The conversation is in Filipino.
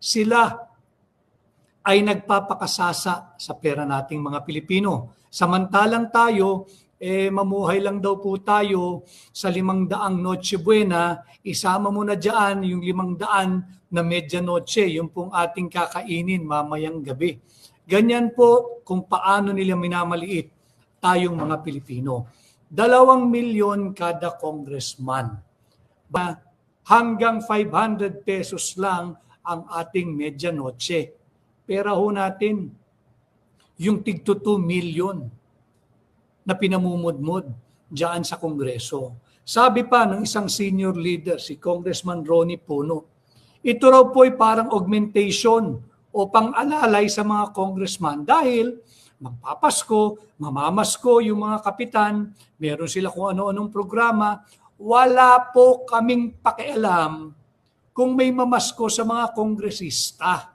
sila ay nagpapakasasa sa pera nating mga Pilipino. Samantalang tayo, mamuhay lang daw po tayo sa 500 Noche Buena, isama mo na dyan yung 500 na medianoche, yung pong ating kakainin mamayang gabi. Ganyan po kung paano nila minamaliit tayong mga Pilipino. 2 milyon kada congressman. Hanggang 500 pesos lang ang ating medianoche. Pera ho natin yung tigto 2 million na pinamumudmod diyan sa Kongreso. Sabi pa ng isang senior leader, si Congressman Ronnie Puno, ito raw po ay parang augmentation o pang-alalay sa mga congressman dahil magpapasko, mamamasko yung mga kapitan, meron sila kung ano-anong programa, wala po kaming pakialam kung may mamasko sa mga kongresista.